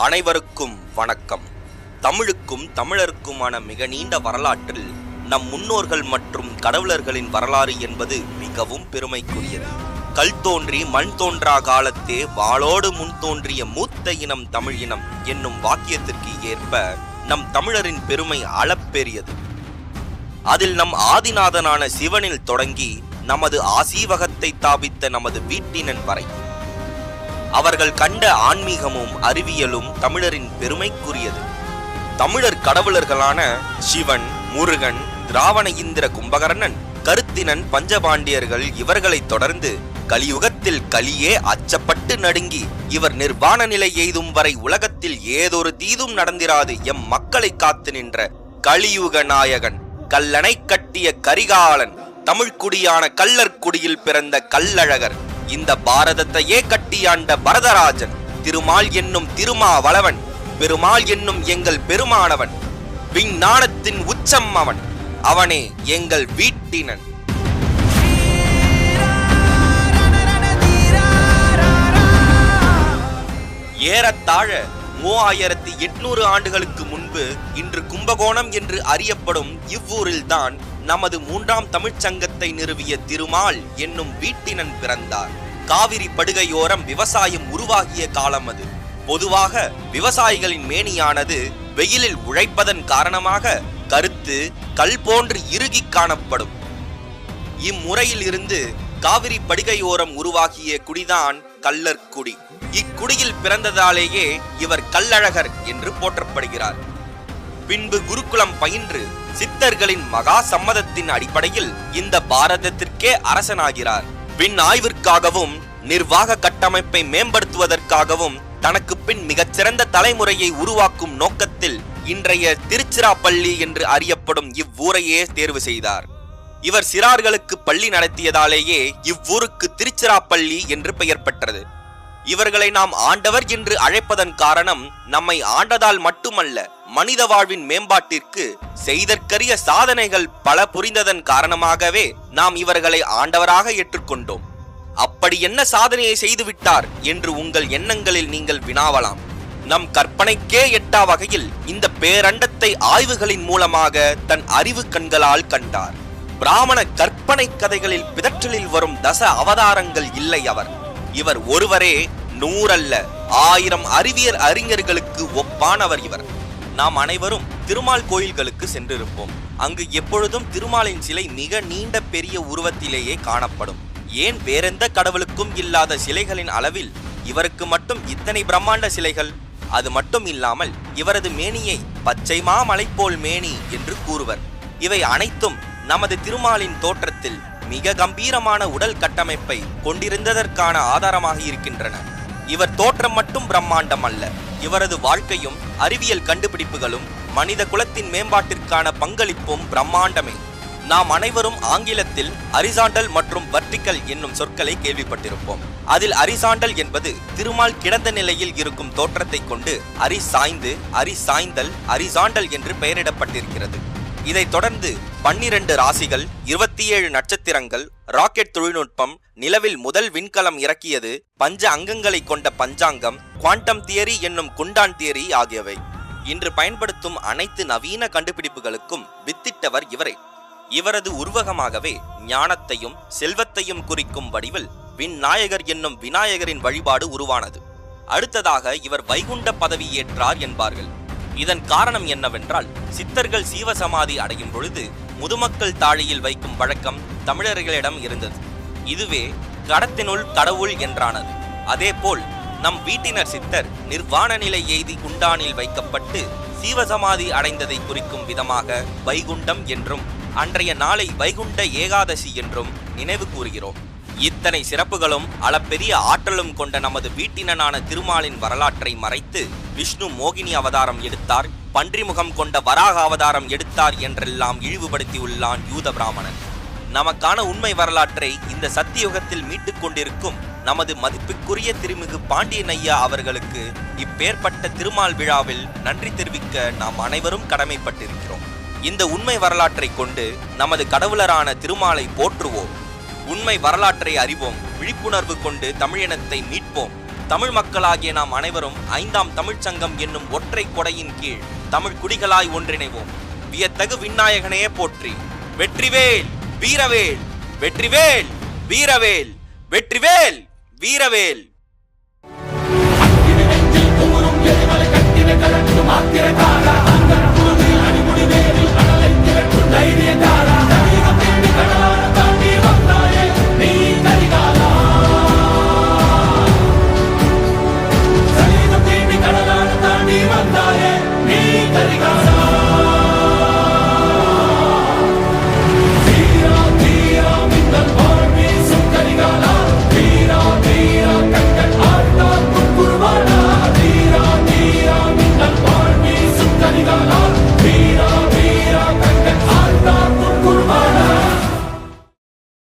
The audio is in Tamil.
அனைவருக்கும் வணக்கம். தமிழுக்கும் தமிழருக்குமான மிக நீண்ட வரலாற்றில் நம் முன்னோர்கள் மற்றும் கடவுளர்களின் வரலாறு என்பது மிகவும் பெருமைக்குரியது. கல் தோன்றி மண் தோன்றா காலத்தே வாளோடு முன் தோன்றிய மூத்த இனம் தமிழ் இனம் என்னும் வாக்கியத்திற்கு ஏற்ப நம் தமிழரின் பெருமை அளப்பெரியது. அதில் நம் ஆதிநாதனான சிவனில் தொடங்கி நமது ஆசீவகத்தை தாபித்த நமது வீட்டினன் வரை அவர்கள் கண்ட ஆன்மீகமும் அறிவியலும் தமிழரின் பெருமைக்குரியது. தமிழர் கடவுளர்களான சிவன், முருகன், திராவண இந்திர கும்பகர்ணன், கருத்தினன், பஞ்சபாண்டியர்கள் இவர்களை தொடர்ந்து கலியுகத்தில் கலியே அச்சப்பட்டு நடுங்கி இவர் நிர்வாண நிலை எய்தும் வரை உலகத்தில் ஏதொரு தீதும் நடந்திராது எம் மக்களை காத்து நின்ற கலியுக நாயகன், கல்லணை கட்டிய கரிகாலன், தமிழ்குடியான கள்ளர் குடியில் பிறந்த கல்லழகர், இந்த பாரதத்தையே கட்டியாண்ட பரதராஜன், திருமால் என்னும் திருமாவளவன், பெருமாள் என்னும் எங்கள் பெருமானவன், விஞ்ஞானத்தின் உச்சம் அவன், அவனே எங்கள் வீட்டினன். ஏறத்தாழ 3800 ஆண்டுகளுக்கு முன்பு இன்று கும்பகோணம் என்று அறியப்படும் இவ்வூரில்தான் நமது 3ஆம் தமிழ்ச்சங்கத்தை நிறுவிய திருமால் என்னும் வீட்டினன் பிறந்தார். காவிரி படுகையோரம் விவசாயம் உருவாகிய காலம் அது. பொதுவாக விவசாயிகளின் மேனியானது வெயிலில் உழைப்பதன் காரணமாக கருத்து கல் போன்று இறுகி காணப்படும். இம்முறையில் இருந்து காவிரி படுகையோரம் உருவாகிய குடிதான் கள்ளர் குடி. இக்குடியில் பிறந்ததாலேயே இவர் கல்லழகர் என்று போற்றப்படுகிறார். பின்பு குருகுலம் பயின்று சித்தர்களின் மகா சம்மதத்தின் அடிப்படையில் இந்த பாரதத்திற்கே அரசனாகிறார். விண் ஆய்விற்காகவும் நிர்வாக கட்டமைப்பை மேம்படுத்துவதற்காகவும் தனக்கு பின் மிகச்சிறந்த தலைமுறையை உருவாக்கும் நோக்கத்தில் இன்றைய திருச்சிராப்பள்ளி என்று அறியப்படும் இவ்வூரையே தேர்வு செய்தார். இவர் சிறார்களுக்கு பள்ளி நடத்தியதாலேயே இவ்வூருக்கு திருச்சிராப்பள்ளி என்று பெயர் பெற்றது. இவர்களை நாம் ஆண்டவர் என்று அழைப்பதன் காரணம் நம்மை ஆண்டதால் மட்டுமல்ல, மனித வாழ்வின் மேம்பாட்டிற்கு செய்தற்கரிய சாதனைகள் பல புரிந்ததன் காரணமாகவே நாம் இவர்களை ஆண்டவராக ஏற்றுக்கொண்டோம். அப்படி என்ன சாதனையை செய்துவிட்டார் என்று உங்கள் எண்ணங்களில் நீங்கள் வினாவலாம். நம் கற்பனைக்கே எட்டா வகையில் இந்த பேரண்டத்தை ஆய்வுகளின் மூலமாக தன் அறிவு கண்களால் கண்டார். பிராமண கற்பனை கதைகளில் பிதற்றலில் வரும் தச அவதாரங்கள் இல்லை அவர். இவர் ஒருவரே 100 அல்ல 1000 அறிவியல் அறிஞர்களுக்கு ஒப்பானவர் இவர். நாம் அனைவரும் திருமால் கோயில்களுக்கு சென்றிருப்போம். அங்கு எப்பொழுதும் திருமாலின் சிலை மிக நீண்ட பெரிய உருவத்திலேயே காணப்படும். ஏன் வேறெந்த கடவுளுக்கும் இல்லாத சிலைகளின் அளவில் இவருக்கு மட்டும் இத்தனை பிரம்மாண்ட சிலைகள்? அது மட்டும் இல்லாமல் இவரது மேனியை பச்சை மாமலை போல் மேனி என்று கூறுவர். இவை அனைத்தும் நமது திருமாலின் தோற்றத்தில் மிக கம்பீரமான உடல் கட்டமைப்பை கொண்டிருந்ததற்கான ஆதாரமாக இருக்கின்றன. இவர் தோற்றம் மட்டும் பிரம்மாண்டம் அல்ல, இவரது வாழ்க்கையும் அறிவியல் கண்டுபிடிப்புகளும் மனித குலத்தின் மேம்பாட்டிற்கான பங்களிப்பும் பிரம்மாண்டமே. நாம் அனைவரும் ஆங்கிலத்தில் அரிசாண்டல் மற்றும் வர்டிகல் என்னும் சொற்களை கேள்விப்பட்டிருப்போம். அதில் அரிசாண்டல் என்பது திருமால் கிடந்த நிலையில் இருக்கும் தோற்றத்தை கொண்டு அரி சாய்ந்து, அரி சாய்ந்தல், அரிசாண்டல் என்று பெயரிடப்பட்டிருக்கிறது. இதைத் தொடர்ந்து 12 ராசிகள், 27 நட்சத்திரங்கள், ராக்கெட் தொழில்நுட்பம், நிலவில் முதல் விண்கலம் இறக்கியது, பஞ்ச அங்கங்களை கொண்ட பஞ்சாங்கம், குவாண்டம் தியரி என்னும் குண்டான் தியரி ஆகியவை. இன்று பயன்படுத்தும் அனைத்து நவீன கண்டுபிடிப்புகளுக்கும் வித்திட்டவர் இவரே. இவரது உருவகமாகவே ஞானத்தையும் செல்வத்தையும் குறிக்கும் வடிவில் விநாயகர் என்னும் விநாயகரின் வழிபாடு உருவானது. அடுத்ததாக இவர் வைகுண்ட பதவி ஏற்றார் என்பார்கள். இதன் காரணம் என்னவென்றால், சித்தர்கள் சீவசமாதி அடையும் பொழுது முதுமக்கள் தாழியில் வைக்கும் வழக்கம் தமிழர்களிடம் இருந்தது. இதுவே கடத்தினுள் கடவுள் என்றானது. அதேபோல் நம் வீட்டினர் சித்தர் நிர்வாண நிலை எய்தி குண்டானில் வைக்கப்பட்டு சீவசமாதி அடைந்ததை குறிக்கும் விதமாக வைகுண்டம் என்றும் அன்றைய நாளை வைகுண்ட ஏகாதசி என்றும் நினைவு கூறுகிறோம். இத்தனை சிறப்புகளும் அளப்பெரிய ஆற்றலும் கொண்ட நமது வீட்டினனான திருமாலின் வரலாற்றை மறைத்து விஷ்ணு மோகினி அவதாரம் எடுத்தார், பன்றிமுகம் கொண்ட வராக அவதாரம் எடுத்தார் என்றெல்லாம் இழிவுபடுத்தியுள்ளான் யூத பிராமணன். நமக்கான உண்மை வரலாற்றை இந்த சத்தியுகத்தில் மீட்டுக் கொண்டிருக்கும் நமது மதிப்புக்குரிய திருமிகு பாண்டியன் ஐயா அவர்களுக்கு இப்பேற்பட்ட திருமால் விழாவில் நன்றி தெரிவிக்க நாம் அனைவரும் கடமைப்பட்டிருக்கிறோம். இந்த உண்மை வரலாற்றை கொண்டு நமது கடவுளரான திருமாலை போற்றுவோம். உண்மை வரலாற்றை அறிவோம். விழிப்புணர்வு கொண்டு தமிழினத்தை மீட்போம். தமிழ் மக்களாகிய நாம் அனைவரும் 5ஆம் தமிழ்ச்சங்கம் என்னும் ஒற்றை கொடையின் கீழ் தமிழ் குடிகளாய் ஒன்றிணைவோம். வியத்தகு விநாயகனே போற்றி. வெற்றிவேல் வீரவேல், வெற்றிவேல் வீரவேல், வெற்றிவேல் வீரவேல்.